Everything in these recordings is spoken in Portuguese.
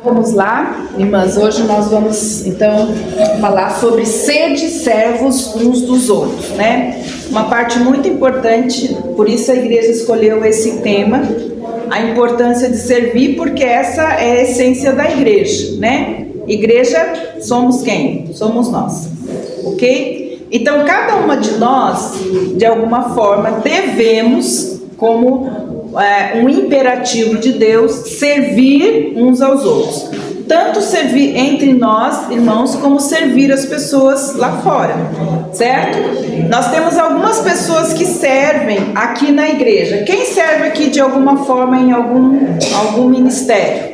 Vamos lá, irmãs, hoje nós vamos então falar sobre sede servos uns dos outros, né? Uma parte muito importante, por isso a igreja escolheu esse tema, a importância de servir, porque essa é a essência da igreja, né? Igreja somos quem? Somos nós, ok? Então cada uma de nós, de alguma forma, devemos, como um imperativo de Deus, servir uns aos outros. Tanto servir entre nós, irmãos, como servir as pessoas lá fora, certo? Nós temos algumas pessoas que servem aqui na igreja. Quem serve aqui de alguma forma em algum ministério?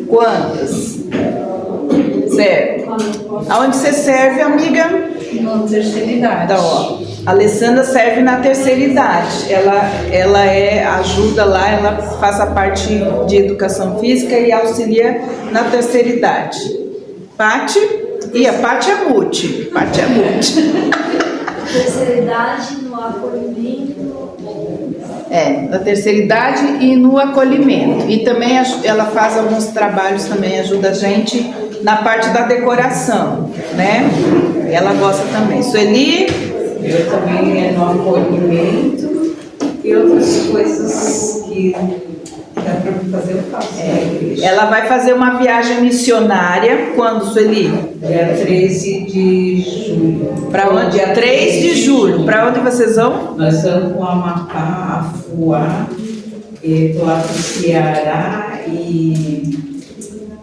Quantas? Certo. Aonde você serve, amiga? Na terceira idade. Então, ó, a Alessandra serve na terceira idade. Ela ajuda lá, ela faz a parte de educação física e auxilia na terceira idade. Pati? E a Pati é multi. Pati é multi. Terceira idade, no acolhimento. Na terceira idade e no acolhimento. E também ela faz alguns trabalhos também, ajuda a gente na parte da decoração, né? Ela gosta também. Sueli? Eu também no acolhimento e outras coisas que dá para fazer, eu faço. Ela vai fazer uma viagem missionária quando, Sueli? Dia 13 de julho. Para onde? Dia 3 de julho. Para onde vocês vão? Nós vamos com Amapá, Afuá, lá para o Ceará e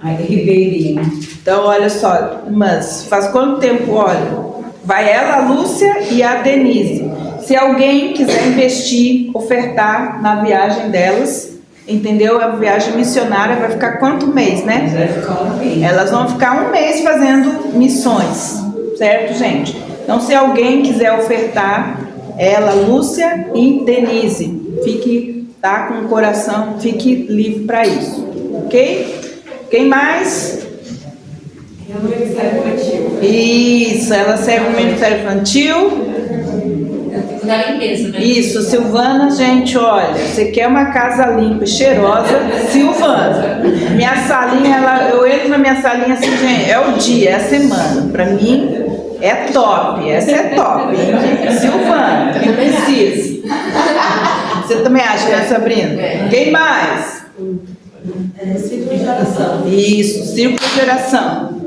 Ribeirinho. Então, olha só, mas faz quanto tempo, olha? Vai ela, a Lúcia e a Denise. Se alguém quiser investir, ofertar na viagem delas, entendeu? A viagem missionária vai ficar quanto mês, né? Vai ficar um mês. Elas vão ficar um mês fazendo missões, certo, gente? Então, se alguém quiser ofertar, ela, Lúcia e Denise, fique, tá, com o coração, fique livre para isso, ok? Quem mais? É o Ministério Infantil. Isso, ela serve no Ministério Infantil. Da limpeza, né? Isso, Silvana, gente, olha, você quer uma casa limpa e cheirosa, Silvana. Minha salinha, eu entro na minha salinha assim, gente, é o dia, é a semana. Pra mim, é top, essa é top. Silvana, eu preciso. Você também acha, né, Sabrina? Quem mais? Círculo de geração. Isso, círculo de geração.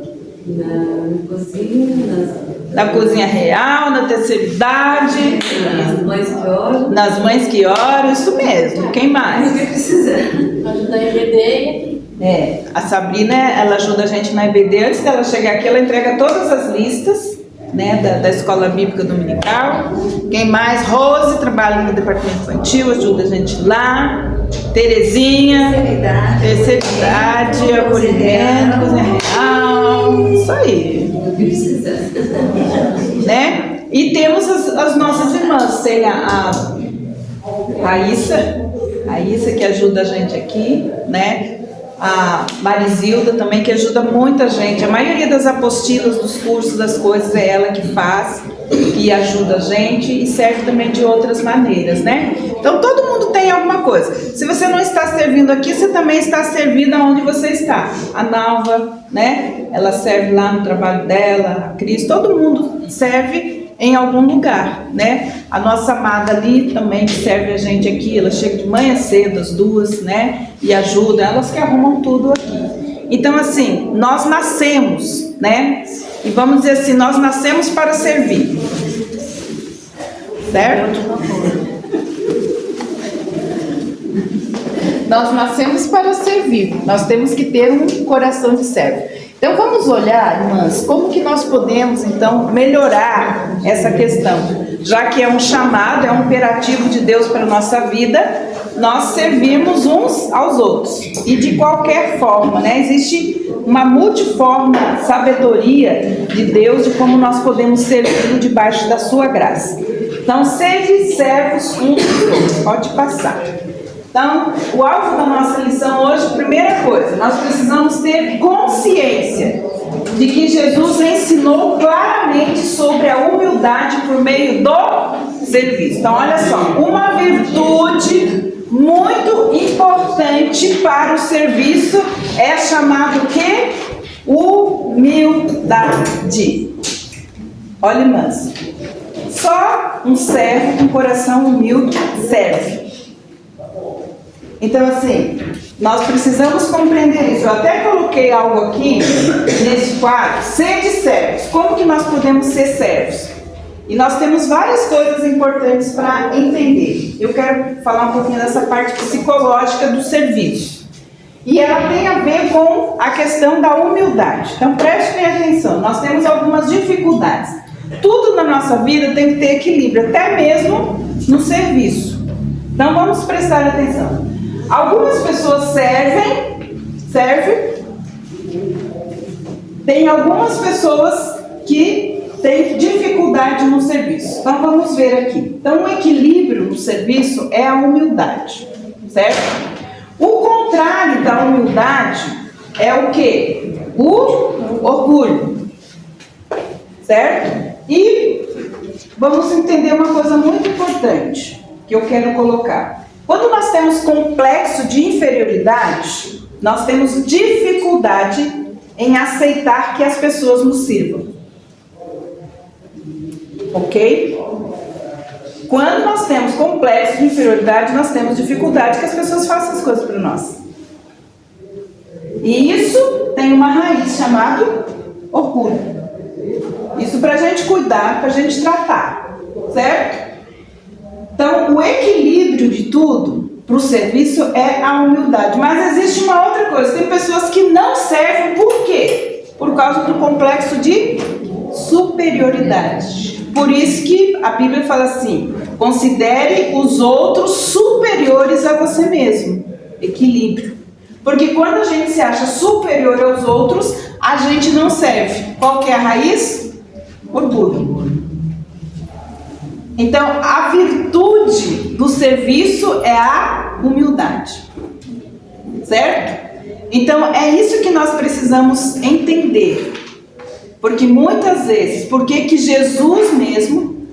Na cozinha, Na cozinha real, na terceira idade, nas mães que oram. nas mães que oram, isso mesmo. Quem mais? Ajuda a EBD. A Sabrina, ela ajuda a gente na EBD. Antes dela chegar aqui, ela entrega todas as listas, né, da Escola Bíblica Dominical. Quem mais? Rose trabalha no departamento infantil, ajuda a gente lá. Terezinha, terceira idade, acolhimento, cozinha real, isso aí, né? E temos as nossas irmãs, tem a Raíssa que ajuda a gente aqui, né? A Marizilda também, que ajuda muita gente. A maioria das apostilas, dos cursos, das coisas, é ela que faz e ajuda a gente e serve também de outras maneiras, né? Então todo mundo tem alguma coisa. Se você não está servindo aqui, você também está servindo aonde você está. A Nalva, né? Ela serve lá no trabalho dela, a Cris, todo mundo serve em algum lugar, né? A nossa amada ali também serve a gente aqui, ela chega de manhã cedo, as duas, né? E ajuda, elas que arrumam tudo aqui. Então, assim, nós nascemos, né? E vamos dizer assim, nós nascemos para servir. Certo? Nós nascemos para servir. Nós temos que ter um coração de servo. Então vamos olhar, irmãs, como que nós podemos então melhorar essa questão, já que é um chamado, é um imperativo de Deus para a nossa vida, nós servirmos uns aos outros e de qualquer forma, né? Existe uma multiforme sabedoria de Deus de como nós podemos servir debaixo da sua graça. Então, sede servos uns dos outros. Pode passar. Então, o alvo da nossa lição hoje, primeira coisa, nós precisamos ter consciência de que Jesus ensinou claramente sobre a humildade por meio do serviço. Então, olha só, uma virtude muito importante para o serviço é chamado o quê? Humildade. Olha, irmãs, só um servo com coração humilde serve. Então, assim, nós precisamos compreender isso. Eu até coloquei algo aqui nesse quadro, sede servos. Como que nós podemos ser servos? E nós temos várias coisas importantes para entender. Eu quero falar um pouquinho dessa parte psicológica do serviço. E ela tem a ver com a questão da humildade. Então prestem atenção, nós temos algumas dificuldades. Tudo na nossa vida tem que ter equilíbrio, até mesmo no serviço. Então vamos prestar atenção. Algumas pessoas servem. Tem algumas pessoas que têm dificuldade no serviço. Então vamos ver aqui. Então o equilíbrio no serviço é a humildade, certo? O contrário da humildade é o quê? O orgulho, certo? E vamos entender uma coisa muito importante que eu quero colocar. Quando nós temos complexo de inferioridade, nós temos dificuldade em aceitar que as pessoas nos sirvam. Ok? Quando nós temos complexo de inferioridade, nós temos dificuldade que as pessoas façam as coisas para nós. E isso tem uma raiz chamada orgulho. Isso para a gente cuidar, para a gente tratar, certo? Então, o equilíbrio de tudo para o serviço é a humildade. Mas existe uma outra coisa, tem pessoas que não servem, por quê? Por causa do complexo de superioridade. Por isso que a Bíblia fala assim, considere os outros superiores a você mesmo. Equilíbrio. Porque quando a gente se acha superior aos outros, a gente não serve. Qual que é a raiz? Orgulho. Então, a virtude do serviço é a humildade. Certo? Então, é isso que nós precisamos entender. Porque muitas vezes, porque que Jesus mesmo,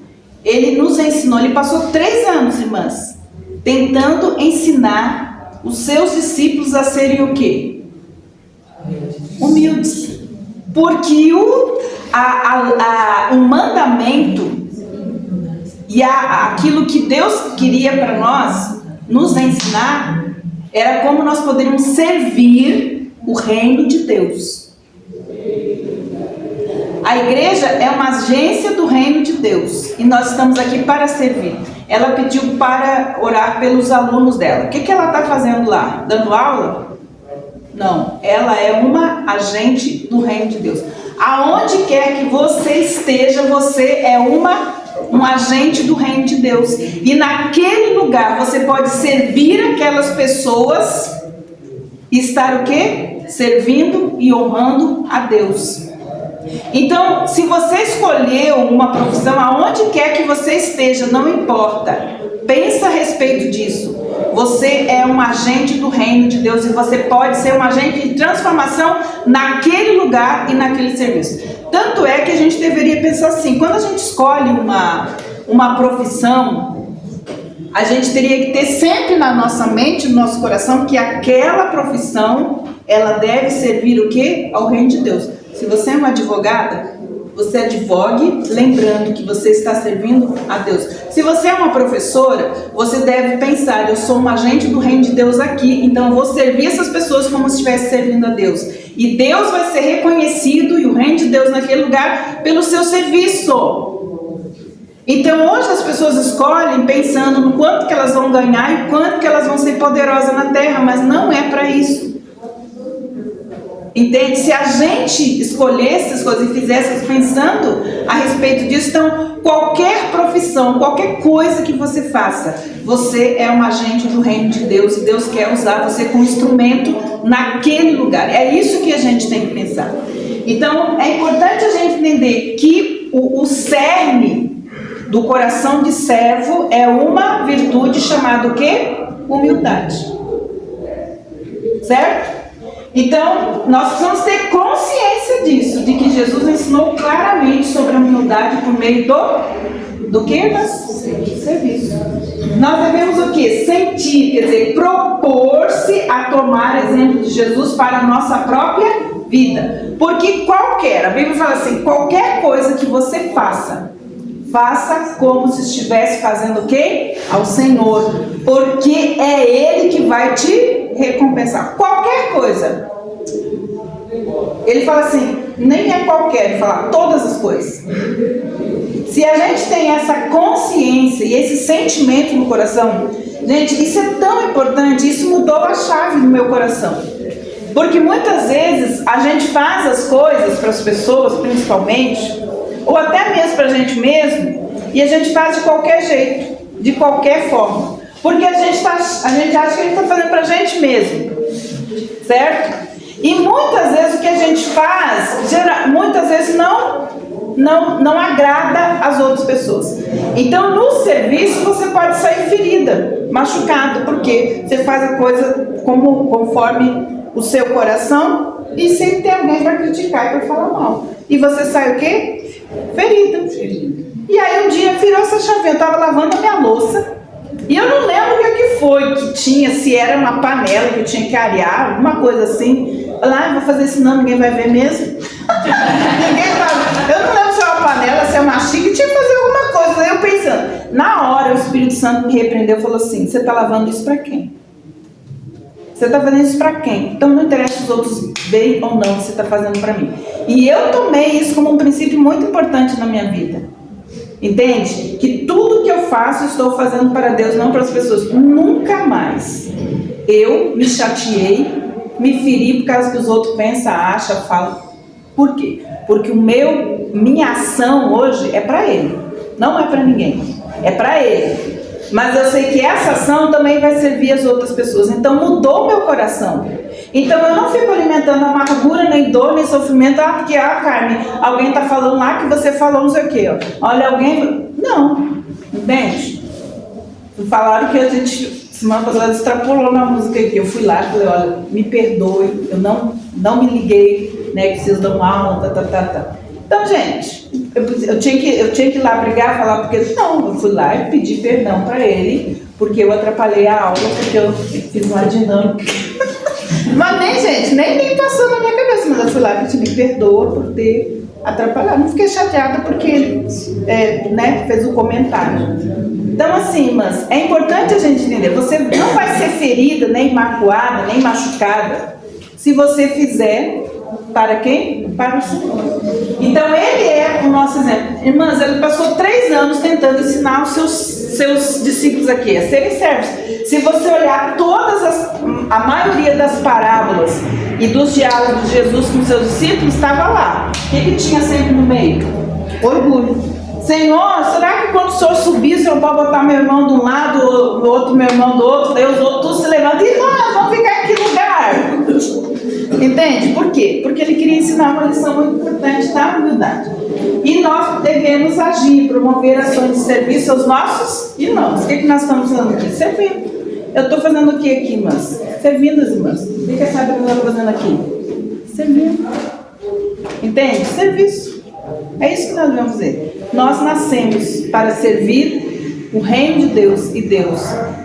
ele nos ensinou, ele passou 3 anos, irmãs, tentando ensinar os seus discípulos a serem o quê? Humildes. Porque o mandamento e aquilo que Deus queria para nós nos ensinar era como nós poderíamos servir o reino de Deus. A igreja é uma agência do reino de Deus e nós estamos aqui para servir. Ela pediu para orar pelos alunos dela. O que ela está fazendo lá? Dando aula? Não, ela é uma agente do reino de Deus. Aonde quer que você esteja, você é um agente do reino de Deus. E naquele lugar você pode servir aquelas pessoas e estar o quê? Servindo e honrando a Deus. Então, se você escolheu uma profissão, aonde quer que você esteja, não importa. Pensa a respeito disso. Você é um agente do reino de Deus e você pode ser um agente de transformação naquele lugar e naquele serviço. Tanto é que a gente deveria pensar assim, quando a gente escolhe uma profissão, a gente teria que ter sempre na nossa mente, no nosso coração, que aquela profissão, ela deve servir o quê? Ao reino de Deus. Se você é uma advogada, você advogue lembrando que você está servindo a Deus. Se você é uma professora, você deve pensar, eu sou um agente do reino de Deus aqui, então eu vou servir essas pessoas como se estivesse servindo a Deus. E Deus vai ser reconhecido, e o reino de Deus naquele lugar, pelo seu serviço. Então hoje as pessoas escolhem pensando no quanto que elas vão ganhar e quanto que elas vão ser poderosas na terra, mas não é para isso. Entende? Se a gente escolhesse as coisas e fizesse pensando a respeito disso, então qualquer profissão, qualquer coisa que você faça, você é um agente do reino de Deus e Deus quer usar você como instrumento naquele lugar. É isso que a gente tem que pensar. Então é importante a gente entender que o cerne do coração de servo é uma virtude chamada o quê? Humildade. Certo? Então, nós precisamos ter consciência disso, de que Jesus ensinou claramente sobre a humildade por meio do que? Serviço. Nós devemos o quê? Sentir, quer dizer, propor-se a tomar exemplo de Jesus para a nossa própria vida. Porque a Bíblia fala assim, qualquer coisa que você faça, faça como se estivesse fazendo o quê? Ao Senhor, porque é Ele que vai te recompensar. Qualquer coisa. Ele fala assim, nem é qualquer, ele fala todas as coisas. Se a gente tem essa consciência e esse sentimento no coração, gente, isso é tão importante, isso mudou a chave no meu coração. Porque muitas vezes a gente faz as coisas para as pessoas, principalmente, ou até mesmo para a gente mesmo, e a gente faz de qualquer jeito, de qualquer forma. Porque a gente acha que a gente está fazendo para a gente mesmo, certo? E muitas vezes o que a gente faz, muitas vezes não agrada as outras pessoas. Então no serviço você pode sair ferida, machucado, porque você faz a coisa conforme o seu coração e sempre tem alguém para criticar e para falar mal. E você sai o quê? Ferida. E aí um dia virou essa chave, eu estava lavando a minha louça e eu não lembro o que foi que tinha, se era uma panela que eu tinha que arear, alguma coisa assim. Lá, vou fazer isso não, ninguém vai ver mesmo. Eu não lembro se é uma panela, se é uma xícara, tinha que fazer alguma coisa. Aí eu pensando, na hora o Espírito Santo me repreendeu e falou assim, você está lavando isso para quem? Você está fazendo isso para quem? Então não interessa se os outros veem ou não, você está fazendo para mim. E eu tomei isso como um princípio muito importante na minha vida. Entende? Que tudo que eu faço, estou fazendo para Deus, não para as pessoas. Nunca mais eu me chateei, me feri por causa que os outros pensam, acham, falam. Por quê? Porque minha ação hoje é para Ele, não é para ninguém, é para Ele. Mas eu sei que essa ação também vai servir as outras pessoas. Então mudou meu coração. Então eu não fico alimentando amargura, nem dor, nem sofrimento. Porque, Carmen, alguém está falando lá que você falou não sei o quê. Olha, alguém... Não, entende? Falaram que a gente, semana passada, extrapolou na música aqui. Eu fui lá e falei, olha, me perdoe, eu não me liguei, né, que vocês dão aula, Então, gente, eu tinha que ir lá brigar, falar, porque não, eu fui lá e pedi perdão para ele, porque eu atrapalhei a aula, porque eu fiz uma dinâmica. Mas nem passou na minha cabeça, mas eu fui lá e pedi me perdoa por ter atrapalhado. Não fiquei chateada porque ele fez um comentário. Então, assim, mas é importante a gente entender, você não vai ser ferida, nem magoada, nem machucada, se você fizer para quem? Para o Senhor. Então, Ele é o nosso exemplo. Irmãs, Ele passou 3 anos tentando ensinar os seus discípulos aqui a serem servos. Se você olhar a maioria das parábolas e dos diálogos de Jesus com seus discípulos, estava lá. O que tinha sempre no meio? Orgulho. Senhor, será que quando o Senhor subir, o Senhor pode botar meu irmão de um lado, o outro meu irmão do outro, daí os outros todos se levantam e nós vamos ficar aqui no lugar? Entende? Por quê? Porque Ele queria ensinar uma lição muito importante da humildade. E nós devemos agir, promover ações de serviço aos nossos irmãos. O que nós estamos fazendo aqui? Servindo. Eu estou fazendo o que aqui, irmãs? Servindo as irmãs. O que sabe o que eu estou fazendo aqui? Servindo. Entende? Serviço. É isso que nós devemos fazer. Nós nascemos para servir o reino de Deus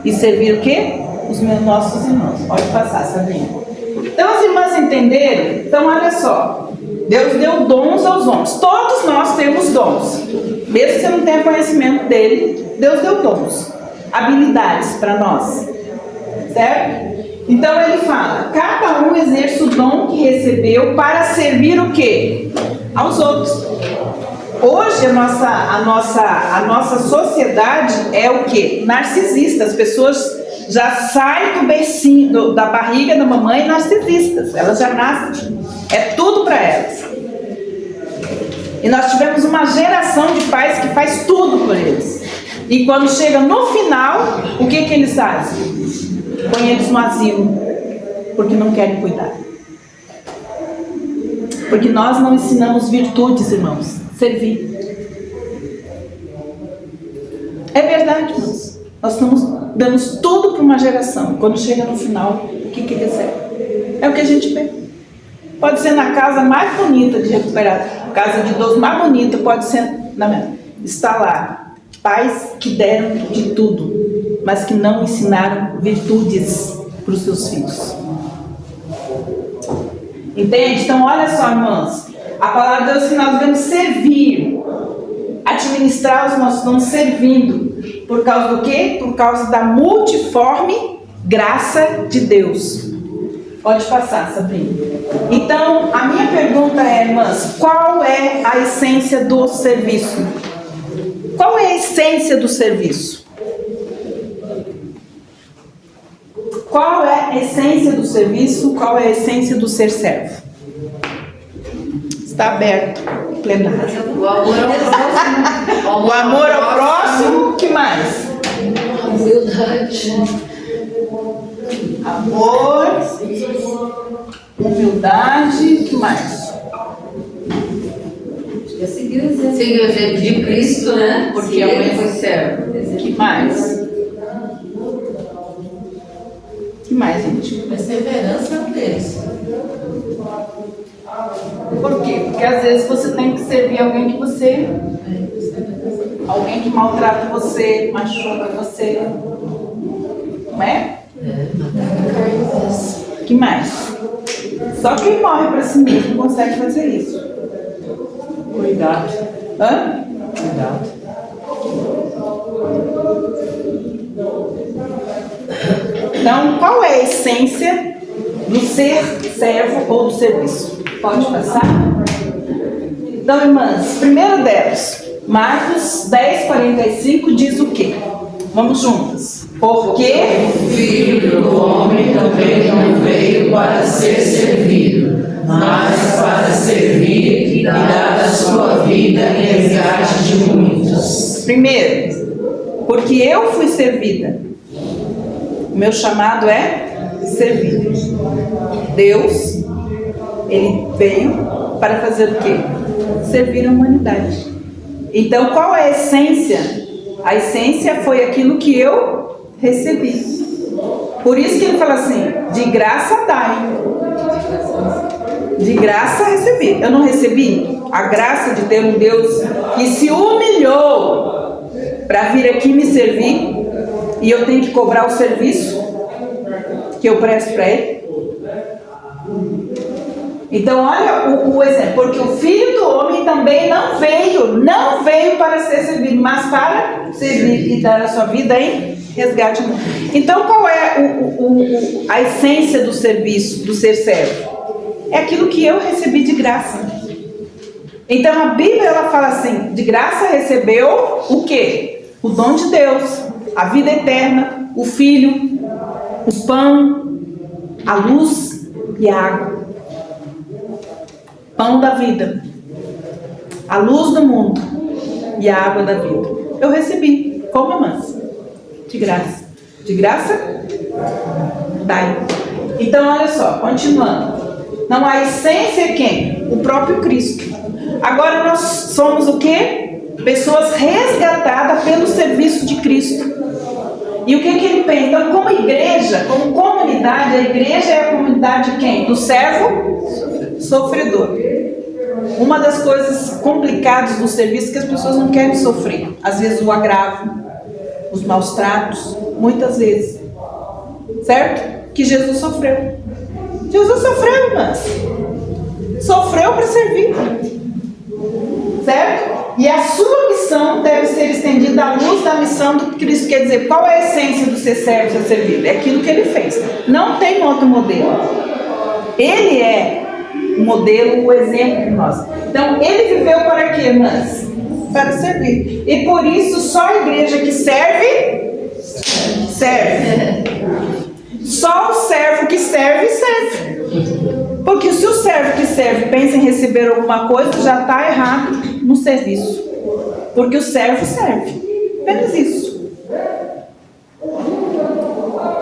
e servir o quê? Os nossos irmãos. Pode passar, Sabrina. Então as irmãs entenderam? Então olha só, Deus deu dons aos homens. Todos nós temos dons. Mesmo que você não tenha conhecimento dele, Deus deu dons, habilidades para nós. Certo? Então ele fala, cada um exerce o dom que recebeu para servir o quê? Aos outros. Hoje a nossa sociedade é o quê? Narcisista. As pessoas já saem do beicinho, da barriga da mamãe narcisistas. Elas já nascem. É tudo para elas. E nós tivemos uma geração de pais que faz tudo por eles. E quando chega no final, o que eles fazem? Põe eles no asilo, porque não querem cuidar. Porque nós não ensinamos virtudes, irmãos. Servir. É verdade, irmãos. Nós damos tudo para uma geração. Quando chega no final, o que recebe? É o que a gente vê. Pode ser na casa mais bonita de recuperar, casa de idoso mais bonita, pode ser está lá. Pais que deram de tudo, mas que não ensinaram virtudes para os seus filhos. Entende? Então, olha só, irmãos. A palavra de Deus diz que nós devemos servir. Administrar os nossos dons servindo. Por causa do quê? Por causa da multiforme graça de Deus. Pode passar, Sabrina. Então, a minha pergunta é, irmãs, qual é a essência do serviço? Qual é a essência do serviço? Qual é a essência do serviço? Qual é a essência do ser servo? Está aberto, plenário. O amor ao próximo. O amor ao próximo, que mais? Humildade. Amor, humildade, que mais? Seguir o exemplo de Cristo, né? Porque ele foi servo. Que mais? Que mais, gente? Perseverança deles. Por quê? Porque às vezes você tem que servir alguém que você... Alguém que maltrata você, machuca você. Não é? Que mais? Só quem morre para si mesmo consegue fazer isso. Cuidado. Hã? Cuidado. Então, qual é a essência do ser servo ou do serviço? Pode passar? Então, irmãs, primeiro delas, Marcos 10:45 diz o quê? Vamos juntas. Porque O Filho do Homem também não veio para ser servido, mas para servir e dar a sua vida em resgate de muitos. primeiro, porque eu fui servida. O meu chamado é servir. Deus, ele veio para fazer o quê? Servir a humanidade. Então, qual é a essência? A essência foi aquilo que eu recebi. Por isso que ele fala assim, de graça dai. De graça recebi. Eu não recebi a graça de ter um Deus que se humilhou para vir aqui me servir e eu tenho que cobrar o serviço que eu presto para ele. Então olha o exemplo, porque o Filho do Homem também não veio para ser servido, mas para servir e dar a sua vida em resgate. Então qual é a essência do serviço, do ser servo? É aquilo que eu recebi de graça. Então a Bíblia ela fala assim, de graça recebeu o quê? O dom de Deus, a vida eterna, o Filho, o pão, a luz e a água. Pão da vida, a luz do mundo e a água da vida. Eu recebi, como irmãs? De graça. De graça? Dai. Então olha só, continuando. Não, a essência é quem? O próprio Cristo. Agora nós somos o quê? Pessoas resgatadas pelo serviço de Cristo. E o que ele pensa? Então, como igreja, como comunidade, a igreja é a comunidade de quem? Do servo sofredor. Uma das coisas complicadas do serviço é que as pessoas não querem sofrer. Às vezes o agravo, os maus tratos, muitas vezes. Certo? Que Jesus sofreu. Jesus sofreu, irmãs. Sofreu para servir. Certo? E a sua missão deve ser estendida à luz da missão do Cristo. Quer dizer, qual é a essência do ser servo e ser servido? É aquilo que ele fez. Não tem outro modelo. Ele é o modelo, o exemplo de nós. Então, ele viveu para quê, irmãs? Para servir. E por isso, só a igreja que serve, serve. Só o servo que serve, serve. Porque se o servo que serve pensa em receber alguma coisa, já está errado no serviço. Porque o servo serve. Apenas isso.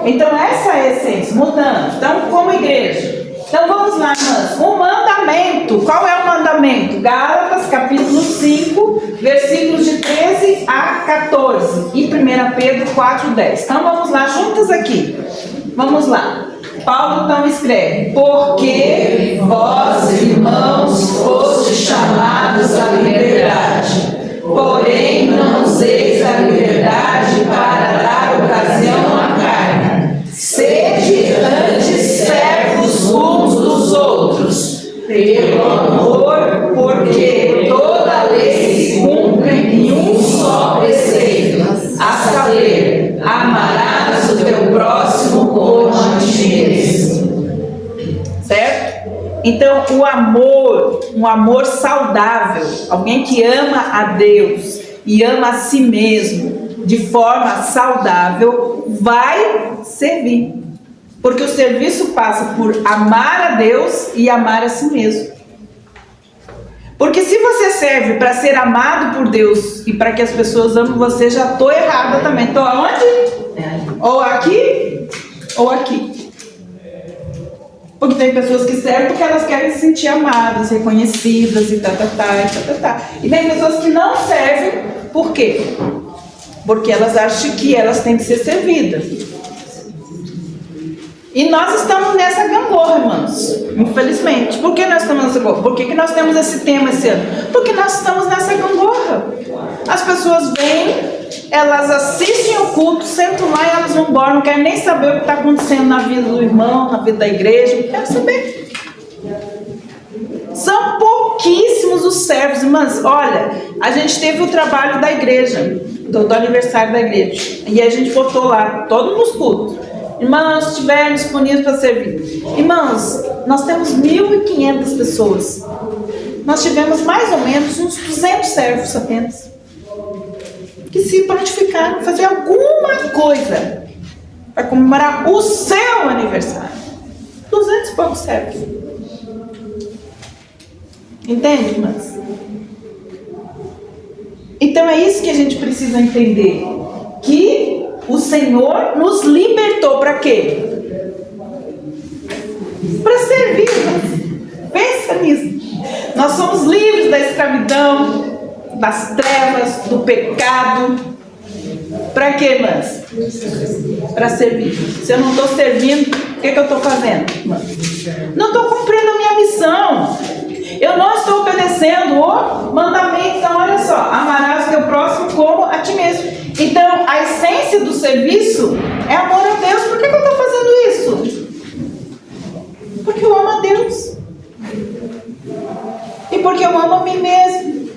Então essa é a essência. Mudando. Então, como igreja. Então vamos lá, irmãs. O mandamento. Qual é o mandamento? Gálatas, capítulo 5, versículos de 13 a 14. E 1 Pedro 4:10. Então vamos lá, juntas aqui. Vamos lá. Paulo então escreve: porque vós, irmãos, fostes chamados à liberdade, porém não useis a liberdade para dar ocasião à carne. Sede antes servos uns dos outros, ler: amarás o teu próximo como a ti mesmo. Certo? Então, o amor, um amor saudável, alguém que ama a Deus e ama a si mesmo de forma saudável, vai servir. Porque o serviço passa por amar a Deus e amar a si mesmo. Porque se você serve para ser amado por Deus e para que as pessoas amem você, já estou errada também. Estou aonde? Ou aqui, ou aqui. Porque tem pessoas que servem porque elas querem se sentir amadas, reconhecidas e tá. E tem pessoas que não servem, por quê? Porque elas acham que elas têm que ser servidas. E nós estamos nessa gangorra, irmãos. Infelizmente. Por que nós estamos nessa gangorra? Por que nós temos esse tema esse ano? Porque nós estamos nessa gangorra. As pessoas vêm, elas assistem o culto, sentam lá e elas vão embora. Não querem nem saber o que está acontecendo na vida do irmão, na vida da igreja. Não querem saber. São pouquíssimos os servos, irmãs. Olha, a gente teve o trabalho da igreja, do aniversário da igreja. E a gente botou lá, todos nos cultos. Irmãos, estiverem disponíveis para servir. Irmãos, nós temos 1.500 pessoas. Nós tivemos mais ou menos uns 200 servos apenas. Que se prontificaram a fazer alguma coisa para comemorar o seu aniversário. 200 e poucos servos. Entende, irmãs? Então é isso que a gente precisa entender. Que o Senhor nos libertou para quê? Para servir, irmãs. Pensa nisso. Nós somos livres da escravidão, das trevas, do pecado. Para quê, irmãs? Para servir. Se eu não estou servindo, o que eu estou fazendo, irmãs? Não estou cumprindo a minha missão. Eu não estou obedecendo o mandamento. Então, olha só: amarás o teu próximo como a ti mesmo. Então, a essência do serviço é amor a Deus. Por que eu estou fazendo isso? Porque eu amo a Deus. E porque eu amo a mim mesmo.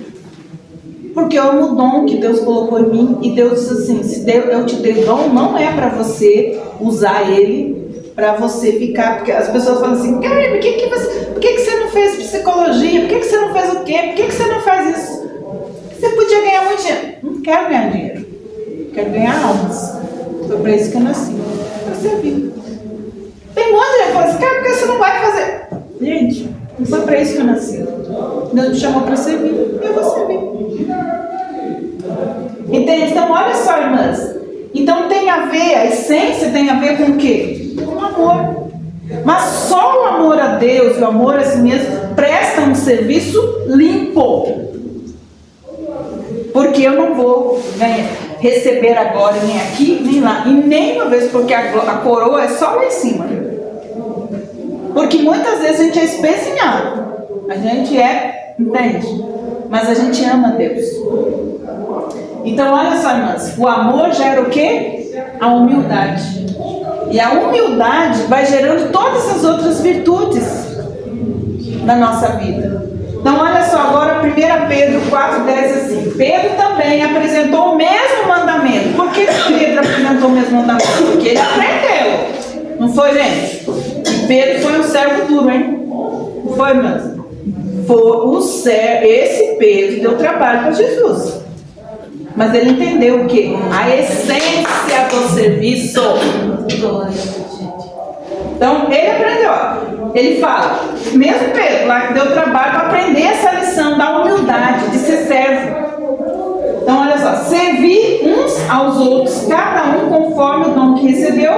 Porque eu amo o dom que Deus colocou em mim. E Deus diz assim: se eu te dei o dom, não é para você usar ele para você ficar. Porque as pessoas falam assim: cara, por que você não fez psicologia? Por que você não fez o quê? Por que você não faz isso? Você podia ganhar muito dinheiro. Não quero ganhar dinheiro. Quero ganhar almas. Foi para isso que eu nasci. Para servir. Tem um monte de gente que fala assim: cara, por que você não vai fazer? Gente, não foi para isso que eu nasci. Deus me chamou para servir. Eu vou servir. Entende? Então, olha só, irmãs. Então tem a ver, a essência tem a ver com o quê? Com amor. Mas só o amor a Deus e o amor a si mesmo prestam um serviço limpo. Porque eu não vou receber agora nem aqui, nem lá. E nem uma vez, porque a coroa é só lá em cima. Porque muitas vezes a gente é espezinhado. A gente é, entende? Mas a gente ama Deus. Então olha só, irmãs. O amor gera o quê? A humildade. E a humildade vai gerando todas as outras virtudes na nossa vida. Então olha só, agora 1 Pedro 4,10 assim: Pedro também apresentou o mesmo mandamento. Por que Pedro apresentou o mesmo mandamento? Porque ele aprendeu. Não foi, gente? E Pedro foi um servo duro, hein? Não foi, irmãs? Esse Pedro deu trabalho para Jesus. Mas ele entendeu o quê? A essência do serviço. Então, ele aprendeu. Ele fala, mesmo Pedro lá que deu trabalho para aprender essa lição da humildade, de ser servo. Então, olha só: servir uns aos outros, cada um conforme o dom que recebeu,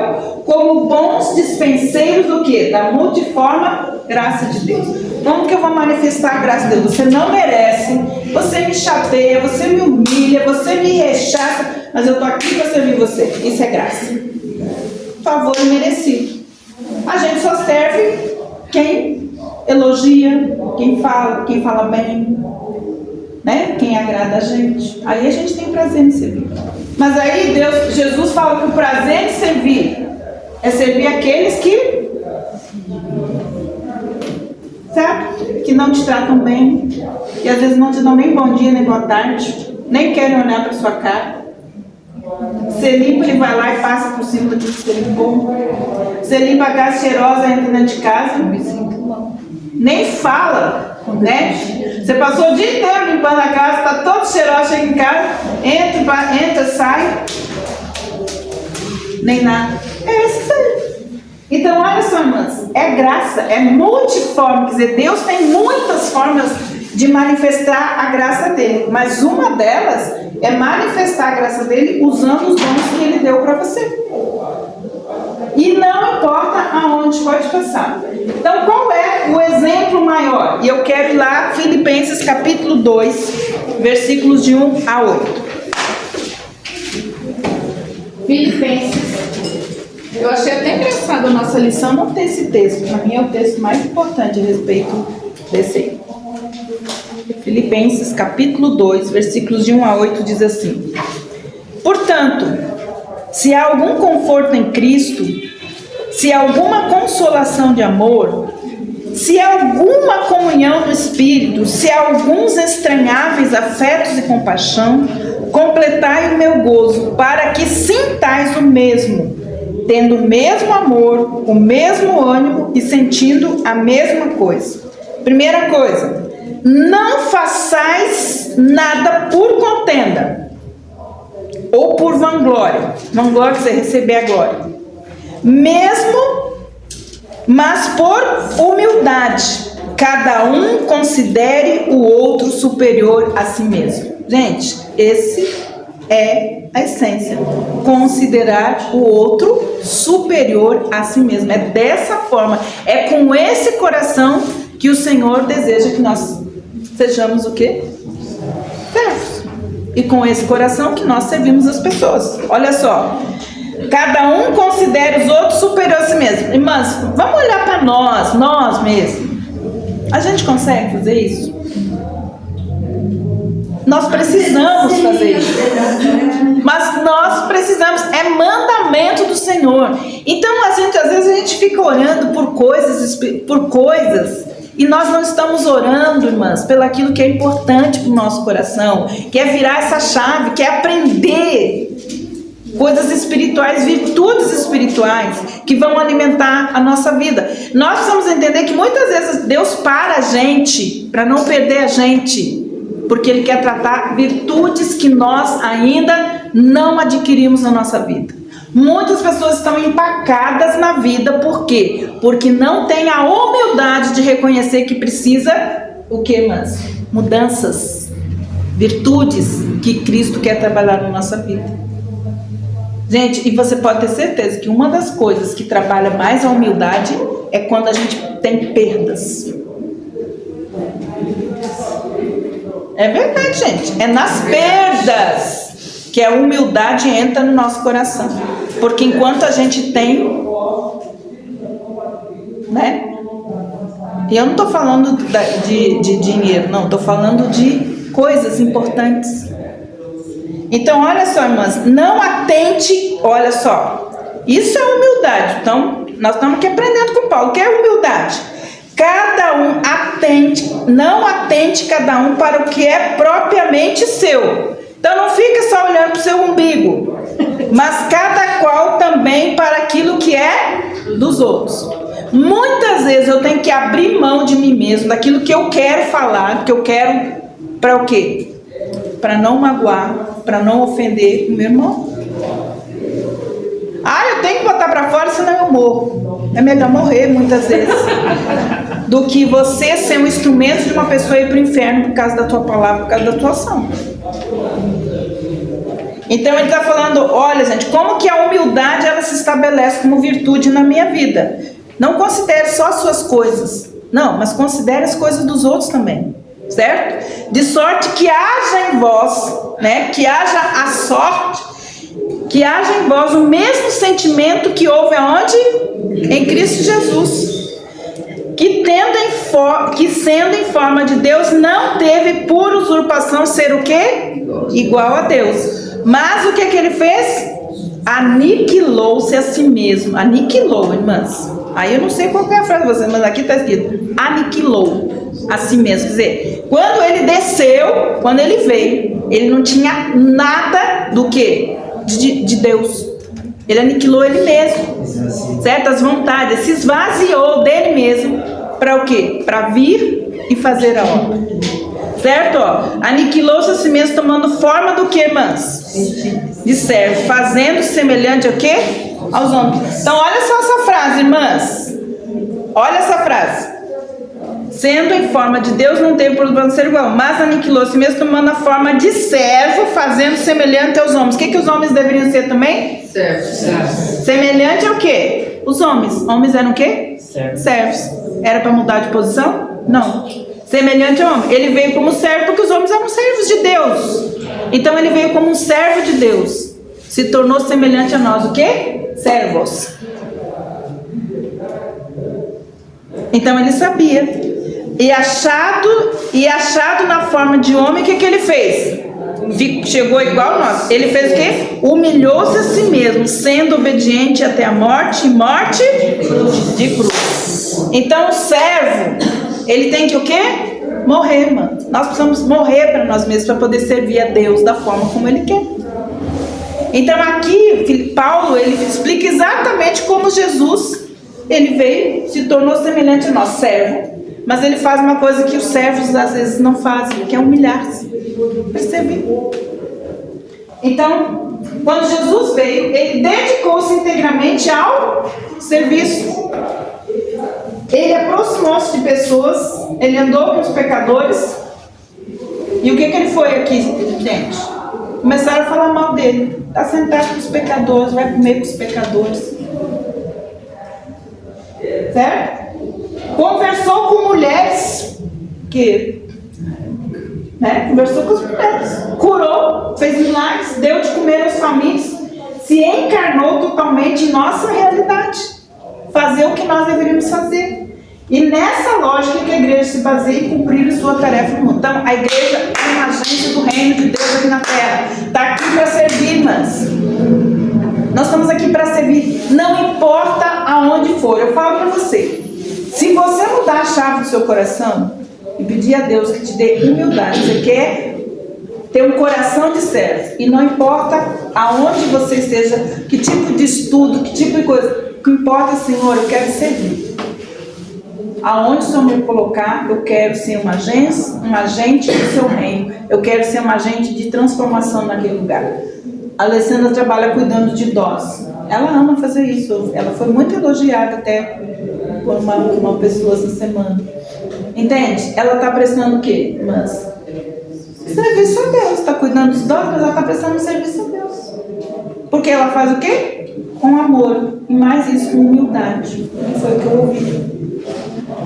como bons dispenseiros do quê? Da multiforme graça de Deus. Como que eu vou manifestar a graça de Deus? Você não merece, você me chateia, você me humilha, você me rechaça, mas eu estou aqui para servir você. Isso é graça. Favor merecido. A gente só serve quem elogia, quem fala bem, né? Quem agrada a gente. Aí a gente tem prazer em servir. Mas aí Jesus fala que o prazer de servir é servir aqueles que, sabe? Que não te tratam bem, que às vezes não te dão nem bom dia, nem boa tarde, nem querem olhar para sua cara. Você limpa, ele vai lá e passa por cima daquilo que você limpou. Você limpa a casa cheirosa, entra dentro de casa, nem fala, né? Você passou o dia inteiro limpando a casa, está todo cheiroso, chega em casa, entra, sai, nem nada. É isso aí. Então, olha só, irmãs, é graça, é multiforme, quer dizer, Deus tem muitas formas de manifestar a graça dele, mas uma delas é manifestar a graça dele usando os dons que ele deu para você. E não importa aonde pode passar. Então, qual é o exemplo maior? E eu quero ir lá, Filipenses capítulo 2, versículos de 1 a 8. Filipenses. Eu achei até engraçado a nossa lição não ter esse texto. Para mim é o texto mais importante a respeito desse aí. Filipenses capítulo 2, versículos de 1 a 8 diz assim: portanto, se há algum conforto em Cristo, se há alguma consolação de amor, se há alguma comunhão do Espírito, se há alguns estranháveis afetos e compaixão, completai o meu gozo, para que sintais o mesmo, tendo o mesmo amor, o mesmo ânimo e sentindo a mesma coisa. Primeira coisa, não façais nada por contenda ou por vanglória. Vanglória é receber a glória. Mas por humildade, cada um considere o outro superior a si mesmo. Gente, esse é a essência. Considerar o outro superior a si mesmo. É dessa forma, é com esse coração que o Senhor deseja que nós sejamos o quê? Servos. E com esse coração que nós servimos as pessoas. Olha só. Cada um considera os outros superiores a si mesmo. Irmãs, vamos olhar para nós mesmos. A gente consegue fazer isso? Nós precisamos fazer isso. Mas nós precisamos, é mandamento do Senhor. Então, às vezes a gente fica orando por coisas, e nós não estamos orando, irmãs, pelo aquilo que é importante para o nosso coração, que é virar essa chave, que é aprender coisas espirituais, virtudes espirituais, que vão alimentar a nossa vida. Nós precisamos entender que muitas vezes Deus para a gente, para não perder a gente, porque Ele quer tratar virtudes que nós ainda não adquirimos na nossa vida. Muitas pessoas estão empacadas na vida, por quê? Porque não tem a humildade de reconhecer que precisa, o que, irmãs? Mudanças, virtudes que Cristo quer trabalhar na nossa vida. Gente, e você pode ter certeza que uma das coisas que trabalha mais a humildade é quando a gente tem perdas. É verdade, gente. É nas perdas que a humildade entra no nosso coração. Porque enquanto a gente tem, né? E eu não estou falando de dinheiro, não. Estou falando de coisas importantes. Então, olha só, irmãs. Não atente, olha só. Isso é humildade. Então, nós estamos aqui aprendendo com Paulo. O que é humildade? Cada um não atente cada um para o que é propriamente seu. Então não fica só olhando para o seu umbigo, mas cada qual também para aquilo que é dos outros. Muitas vezes eu tenho que abrir mão de mim mesmo, daquilo que eu quero falar, que eu quero, para o quê? Para não magoar, para não ofender o meu irmão. Eu tenho que botar para fora, senão eu morro. É melhor morrer muitas vezes do que você ser um instrumento de uma pessoa ir para o inferno por causa da tua palavra, por causa da tua ação. Então ele está falando, olha gente, como que a humildade ela se estabelece como virtude na minha vida. Não considere só as suas coisas, não, mas considere as coisas dos outros também, certo? De sorte que haja em vós, né, que haja a sorte, que haja em vós o mesmo sentimento que houve aonde? Em Cristo Jesus. Que sendo em forma de Deus, não teve por usurpação ser o quê? Igual a Deus. Mas o que ele fez? Aniquilou-se a si mesmo. Aniquilou, irmãs. Aí eu não sei qual é a frase de vocês, mas aqui está escrito. Aniquilou a si mesmo. Quer dizer, quando ele desceu, quando ele veio, ele não tinha nada do quê? de Deus. Ele aniquilou ele mesmo, certo? As vontades, se esvaziou dele mesmo, para o quê? Para vir e fazer a obra, certo? Aniquilou-se a si mesmo, tomando forma do que, irmãs? De servo, fazendo semelhante ao quê? Aos homens. Então olha só essa frase, irmãs, olha essa frase. Sendo em forma de Deus, não teve problema de ser igual, mas aniquilou a si mesmo, tomando a forma de servo, fazendo semelhante aos homens. O que os homens deveriam ser também? Servos. Semelhante ao quê? Os homens. Homens eram o quê? Servos. Era para mudar de posição? Não. Semelhante ao homem. Ele veio como servo porque os homens eram servos de Deus. Então ele veio como um servo de Deus. Se tornou semelhante a nós. O quê? Servos. Então ele sabia. E achado na forma de homem, o que ele fez? Chegou igual a nós. Ele fez o quê? Humilhou-se a si mesmo, sendo obediente até a morte, e morte de cruz. Então o servo, ele tem que o quê? Morrer, mano. Nós precisamos morrer para nós mesmos, para poder servir a Deus da forma como Ele quer. Então aqui, Paulo, ele explica exatamente como Jesus, ele veio, se tornou semelhante a nós, servo. Mas ele faz uma coisa que os servos às vezes não fazem, que é humilhar-se. Percebe? Então, quando Jesus veio, ele dedicou-se integralmente ao serviço. Ele aproximou-se de pessoas, ele andou com os pecadores. E o que ele foi aqui, gente? Começaram a falar mal dele. Está sentado com os pecadores, vai comer com os pecadores. Certo? Conversou com mulheres, conversou com as mulheres, curou, fez milagres, deu de comer aos famintos, se encarnou totalmente em nossa realidade, fazer o que nós deveríamos fazer. E nessa lógica que a igreja se baseia em cumprir a sua tarefa no mundo. Então, a igreja é uma agência do reino de Deus aqui na terra, está aqui para servir, irmãs. Nós estamos aqui para servir, não importa aonde for. Eu falo para você, se você mudar a chave do seu coração e pedir a Deus que te dê humildade, você quer ter um coração de servo, e não importa aonde você esteja, que tipo de estudo, que tipo de coisa, o que importa, Senhor, eu quero servir. Aonde o Senhor me colocar, eu quero ser um agente do seu reino, eu quero ser um agente de transformação naquele lugar. A Alessandra trabalha cuidando de idosos. Ela ama fazer isso. Ela foi muito elogiada até por uma pessoa essa semana. Entende? Ela está prestando o quê, irmãs? Serviço a Deus. Está cuidando dos idosos, mas ela está prestando serviço a Deus. Porque ela faz o quê? Com amor. E mais isso, com humildade. Foi o que eu ouvi.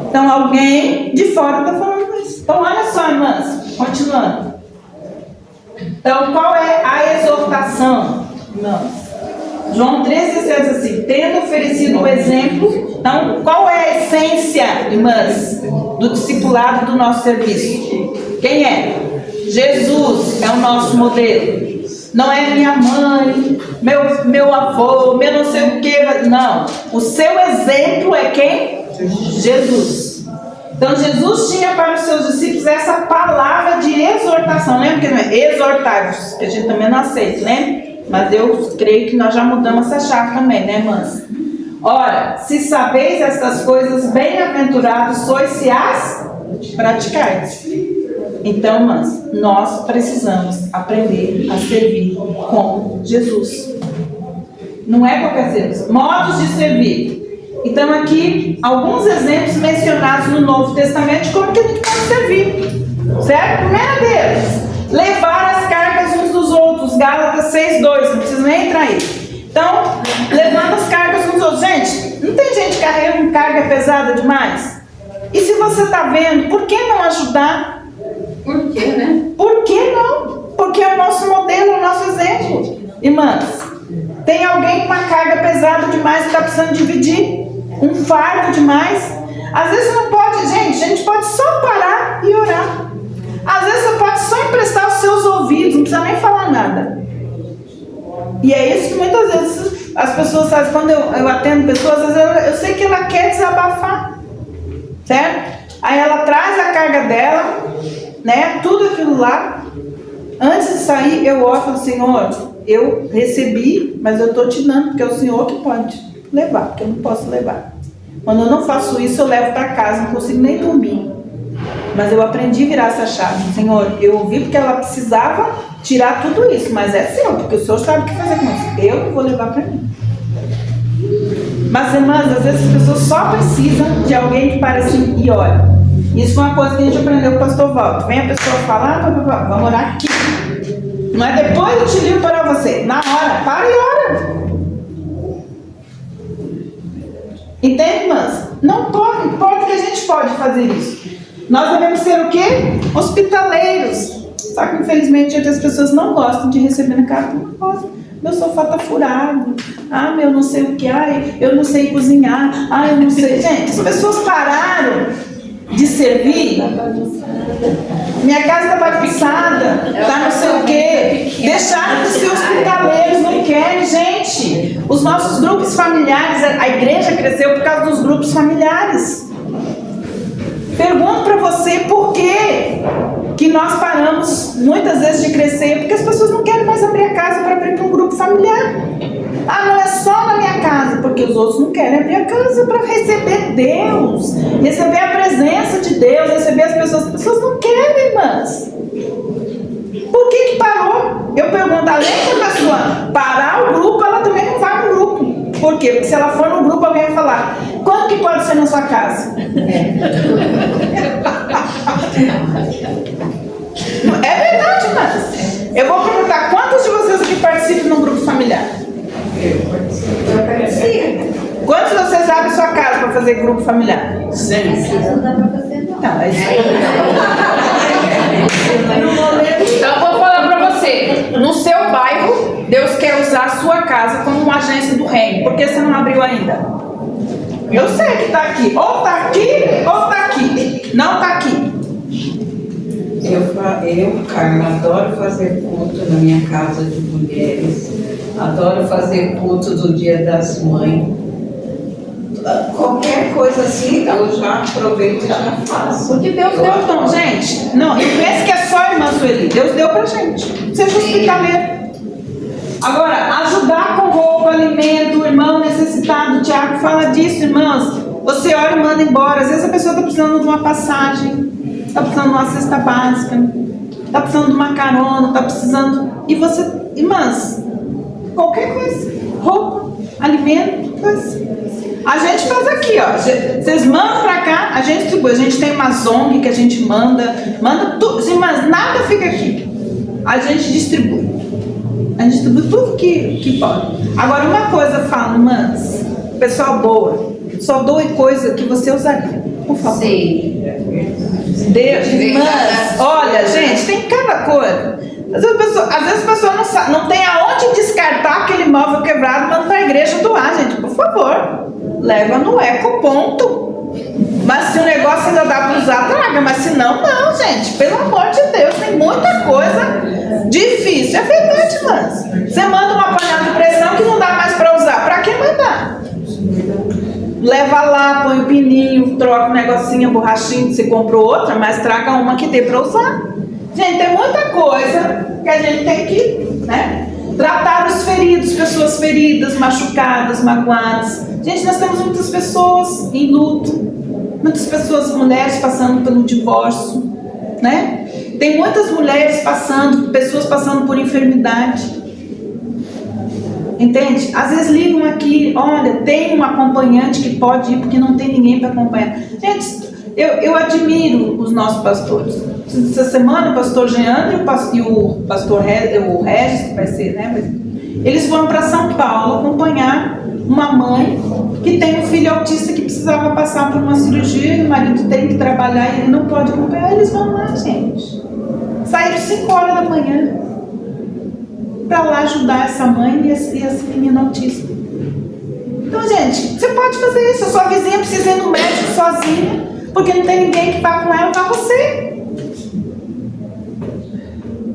Então alguém de fora está falando isso. Então olha só, irmãs. Continuando. Então, qual é a exortação, irmãos? João 13,17 diz assim: tendo oferecido o exemplo. Então, qual é a essência, irmãs, do discipulado do nosso serviço? Quem é? Jesus é o nosso modelo. Não é minha mãe, meu avô, meu não sei o que. Não. O seu exemplo é quem? Jesus. Então Jesus tinha para os seus discípulos essa palavra de exortação. Lembra que não é exortai-vos, que a gente também não aceita, né? Mas eu creio que nós já mudamos essa chave também, né, irmãs? Ora, se sabeis estas coisas, bem-aventurados sois se as praticardes. Então, irmãs, nós precisamos aprender a servir como Jesus. Não é qualquer serviço. Modos de servir. Então aqui, alguns exemplos mencionados no Novo Testamento de como que a gente pode servir, certo? Primeiro deles, levar as cargas uns dos outros, Gálatas 6:2, não precisa nem entrar aí. Então, levando as cargas uns dos outros. Gente, não tem gente carregando carga pesada demais? E se você está vendo, por que não ajudar? Por quê, né? Por que não? Porque é o nosso modelo, é o nosso exemplo. Irmãs, tem alguém com uma carga pesada demais que está precisando dividir? Um fardo demais? Às vezes você não pode, gente, a gente pode só parar e orar. Às vezes você pode só emprestar os seus ouvidos, não precisa nem falar nada. E é isso que muitas vezes as pessoas fazem. Quando eu atendo pessoas, às vezes eu sei que ela quer desabafar, certo? Aí ela traz a carga dela, né, tudo aquilo lá. Antes de sair, eu oro e falo: Senhor, eu recebi, mas eu estou te dando, porque é o Senhor que pode levar, porque eu não posso levar. Quando eu não faço isso, eu levo para casa, não consigo nem dormir. Mas eu aprendi a virar essa chave. Senhor, eu ouvi porque ela precisava tirar tudo isso, mas é seu, porque o Senhor sabe o que fazer com isso. Eu não vou levar para mim. Mas, irmãs, às vezes as pessoas só precisam de alguém que pare assim e olha. Isso foi uma coisa que a gente aprendeu com o pastor Walter. Vem a pessoa falar, vamos orar aqui. Não é depois eu te ligo para você. Na hora, para e ora. Entende, irmãs? Não importa que a gente pode fazer isso. Nós devemos ser o quê? Hospitaleiros. Só que infelizmente as pessoas não gostam de receber na casa. Não gostam. Meu sofá está furado. Ah, meu não sei o que. Ai, eu não sei cozinhar. Ah, eu não sei. Gente, as pessoas pararam de servir. Minha casa está bagunçada. Está não sei o quê. Deixaram de ser hospitaleiros. Não querem, gente. Os nossos grupos familiares, a igreja cresceu por causa dos grupos familiares. Pergunto para você por que nós paramos muitas vezes de crescer, porque as pessoas não querem mais abrir a casa para abrir para um grupo familiar. Ah, não é só na minha casa, porque os outros não querem abrir a casa para receber Deus, receber a presença de Deus, receber as pessoas não querem, irmãs. Por que parou? Eu pergunto, além da pessoa parar o grupo, ela também não vai no grupo. Por quê? Porque se ela for no grupo, alguém vai falar, quanto que pode ser na sua casa? É verdade, mas eu vou perguntar, quantos de vocês aqui participam num grupo familiar? Eu participo. Quantos de vocês abrem sua casa para fazer grupo familiar? Sim. Não dá pra fazer, não. Não, é isso aí. Então eu vou falar para você, no seu bairro, Deus quer usar a sua casa como uma agência do reino. Por que você não abriu ainda? Eu sei que está aqui. Ou está aqui, ou está aqui. Não está aqui. Eu, Carmen, adoro fazer culto na minha casa de mulheres. Adoro fazer culto do Dia das Mães. Qualquer coisa assim, eu já aproveito e já faço. Porque Deus deu dom, gente. Não, e pense que é só a irmã Sueli. Deus deu pra gente. Seja hospitaleiro. Agora, ajudar com roupa, alimento, o irmão necessitado. O Tiago fala disso, irmãos. Você ora e manda embora. Às vezes a pessoa está precisando de uma passagem, está precisando de uma cesta básica, está precisando de uma carona, está precisando. E você, irmãs, qualquer coisa, roupa, alimento, coisa. A gente faz aqui, ó. Vocês mandam pra cá, a gente distribui. A gente tem uma ONG que a gente manda tudo, irmãs, nada fica aqui. A gente distribui. A gente distribui tudo que pode. Agora, uma coisa eu falo, irmãs, pessoal, doa. Só doe coisa que você usaria. Por favor. Sim. Deus, irmãs, olha, gente, tem cada coisa. Às vezes a pessoa não tem aonde descartar aquele móvel quebrado, manda para a igreja doar, gente. Por favor, leva no eco, ponto. Mas se o negócio ainda dá para usar, traga. Mas se não, não, gente. Pelo amor de Deus, tem muita coisa difícil. É verdade, irmãs. Você manda uma panela de pressão que não dá mais para usar. Para que mandar? Leva lá, põe o pininho, troca um negocinho, a borrachinha, você comprou outra, mas traga uma que dê para usar. Gente, tem muita coisa que a gente tem que, né? Tratar os feridos, pessoas feridas, machucadas, magoadas. Gente, nós temos muitas pessoas em luto, muitas pessoas, mulheres passando pelo divórcio, né? Tem muitas mulheres pessoas passando por enfermidade. Entende? Às vezes ligam aqui, olha, tem um acompanhante que pode ir porque não tem ninguém para acompanhar. Gente, eu admiro os nossos pastores. Essa semana o pastor Jeandro e o pastor Regis, que vai ser, né? Eles foram para São Paulo acompanhar uma mãe que tem um filho autista que precisava passar por uma cirurgia e o marido tem que trabalhar e ele não pode acompanhar. Eles vão lá, gente. Saíram 5 horas da manhã para lá ajudar essa mãe e esse menino autista. Então, gente, você pode fazer isso. A sua vizinha precisa ir no médico sozinha, porque não tem ninguém que vá com ela, vá você.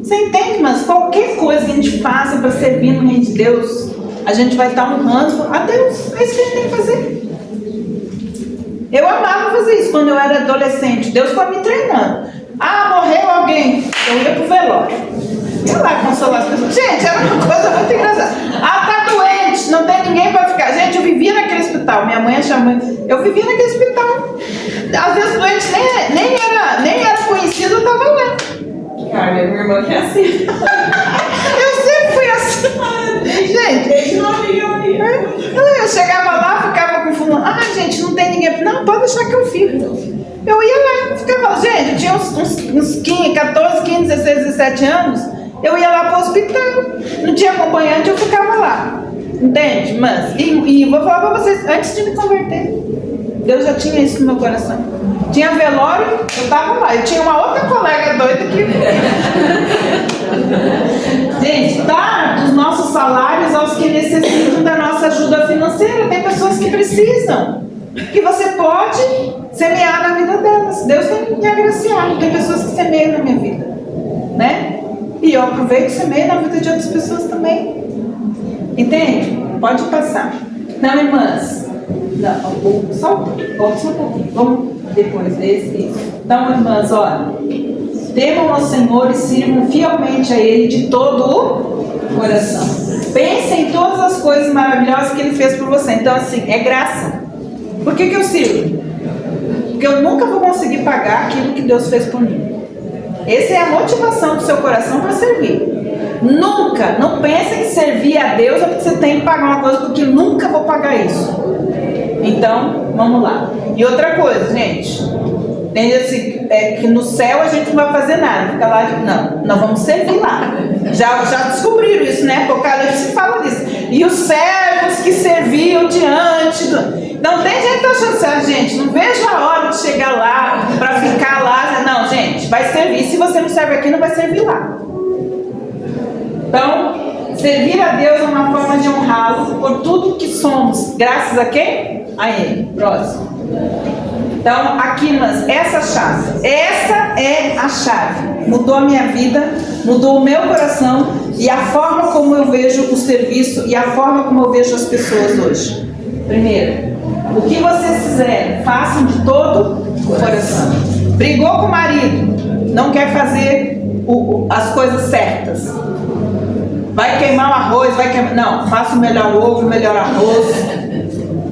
Você entende? Mas qualquer coisa que a gente faça para servir no reino de Deus, a gente vai estar honrando a Deus. É isso que a gente tem que fazer. Eu amava fazer isso quando eu era adolescente. Deus foi me treinando. Ah, morreu alguém. Eu ia pro velório. ia lá consolar as pessoas. Gente, era uma coisa muito engraçada. Ah, tá doente, não tem ninguém pra ficar. Gente, eu vivia naquele hospital. Minha mãe chamou. Eu vivia naquele hospital. Às vezes o doente nem era conhecido, eu tava lá. Cara, minha irmã que é assim. Eu sempre fui assim. Gente, eu chegava lá, ficava com fulano. Ah, gente, não tem ninguém. Não, pode deixar que eu fico. Eu ia lá, ficava. Gente, eu tinha uns 15, 14, 15, 16, 17 anos. Eu ia lá pro hospital. Não tinha acompanhante, eu ficava lá. Entende? Mas, e vou falar pra vocês, antes de me converter, Deus já tinha isso no meu coração. Tinha velório, eu tava lá. Eu tinha uma outra colega doida que... Gente, dá dos nossos salários aos que necessitam da nossa ajuda financeira. Tem pessoas que precisam. Que você pode semear na vida delas. Deus tem me agraciado. Tem pessoas que semeiam na minha vida. Né? E eu aproveito e semeio na vida de outras pessoas também. Entende? Pode passar. Não, irmãs. Não, só um pouquinho. Vamos depois desse. Então, irmãs, olha. Temam ao Senhor e sirvam fielmente a Ele de todo o coração. Pensem em todas as coisas maravilhosas que Ele fez por você. Então, assim, é graça. Por que eu sirvo? Porque eu nunca vou conseguir pagar aquilo que Deus fez por mim. Essa é a motivação do seu coração para servir. Nunca, não pense que servir a Deus é porque você tem que pagar uma coisa, porque eu nunca vou pagar isso. Então, vamos lá. E outra coisa, gente, entende assim, que no céu a gente não vai fazer nada, fica lá, não, nós vamos servir lá. Já descobriram isso, né? Apocalipse fala disso. E os servos que serviam diante do... Não tem gente achando certo, gente. Não vejo a hora de chegar lá para ficar lá. Não, gente, vai servir. Se você não serve aqui, não vai servir lá. Então, servir a Deus é uma forma de honrá-lo por tudo que somos. Graças a quem? A Ele. Próximo. Então, aqui, mas essa chave. Essa é a chave. Mudou a minha vida, mudou o meu coração e a forma como eu vejo o serviço e a forma como eu vejo as pessoas hoje. Primeiro, o que vocês fizerem, façam de todo o coração. Brigou com o marido, não quer fazer as coisas certas. Vai queimar o arroz, não, faça o melhor ovo, o melhor arroz.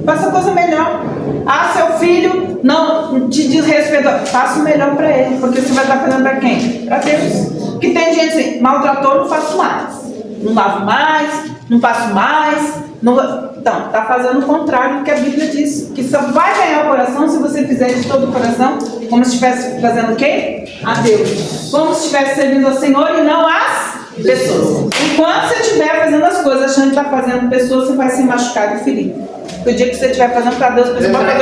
Faça a coisa melhor. Ah, seu filho não te desrespeitou. Faça o melhor para ele, porque você vai estar fazendo para quem? Para Deus. Porque tem gente assim, maltratou, não faço mais. Não lavo mais, não passo mais. Então, está fazendo o contrário do que a Bíblia diz. Que só vai ganhar o coração se você fizer de todo o coração, como se estivesse fazendo o quê? A Deus. Como se estivesse servindo ao Senhor e não às pessoas. Enquanto você estiver fazendo as coisas achando que está fazendo pessoas, você vai se machucar e ferir. Porque o dia que você estiver fazendo para Deus, você vai falar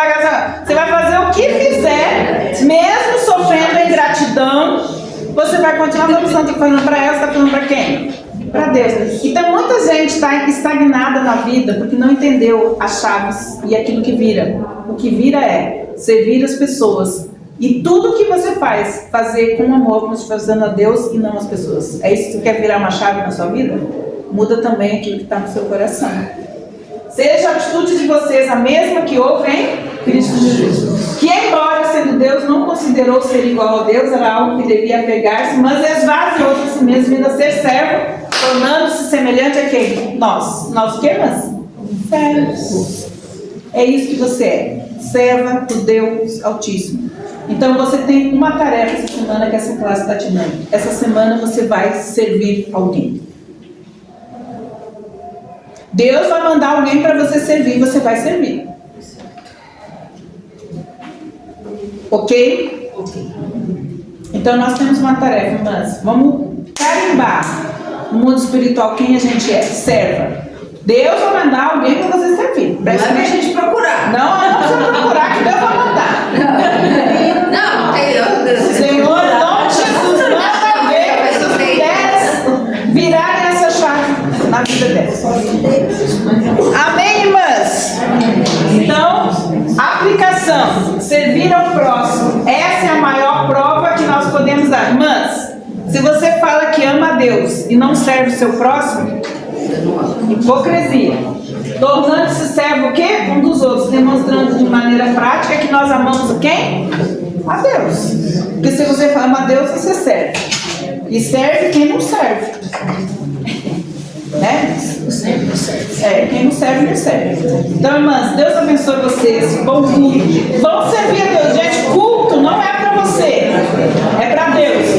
graça. Você vai fazer o que fizer, mesmo sofrendo a ingratidão, você vai continuar dando santo que fazendo para ela, você está falando para quem? Para Deus. Então muita gente está estagnada na vida porque não entendeu as chaves e aquilo que vira. O que vira é servir as pessoas. E tudo que você faz, fazer com amor, como se fosse fazendo a Deus e não as pessoas. É isso que você quer virar uma chave na sua vida? Muda também aquilo que está no seu coração. Seja a atitude de vocês a mesma que houve em Cristo Jesus. Que embora sendo Deus, não considerou ser igual a Deus, era algo que devia apegar-se, mas esvaziou de si mesmo, ainda ser servo, tornando-se semelhante a quem? Nós. Nós o que, mas? Servos. É isso que você é. Serva do Deus Altíssimo. Então você tem uma tarefa essa semana que essa classe está te dando. Essa semana você vai servir alguém. Deus vai mandar alguém para você servir e você vai servir. Ok? Então nós temos uma tarefa, mas vamos carimbar no mundo espiritual quem a gente é. Serva. Deus vai mandar alguém para você servir. Não é pra gente procurar. Não precisa procurar que Deus vai mandar. Não, tem outras. Senhor, não Jesus, manda ver essas mulheres virarem essa chave na vida delas. Amém, irmãs? Então, aplicação. Servir ao próximo. Essa é a maior prova que nós podemos dar. Irmãs, se você fala que ama a Deus e não serve o seu próximo, hipocrisia. Tornando-se servo o quê? Um dos outros, demonstrando de maneira prática que nós amamos quem? A Deus. Porque se você ama a Deus, você serve. E serve quem não serve. Né? Quem não serve, não serve. Então, irmãs, Deus abençoe vocês. Bom culto. Vamos servir a Deus. Gente, culto não é para você, é para Deus.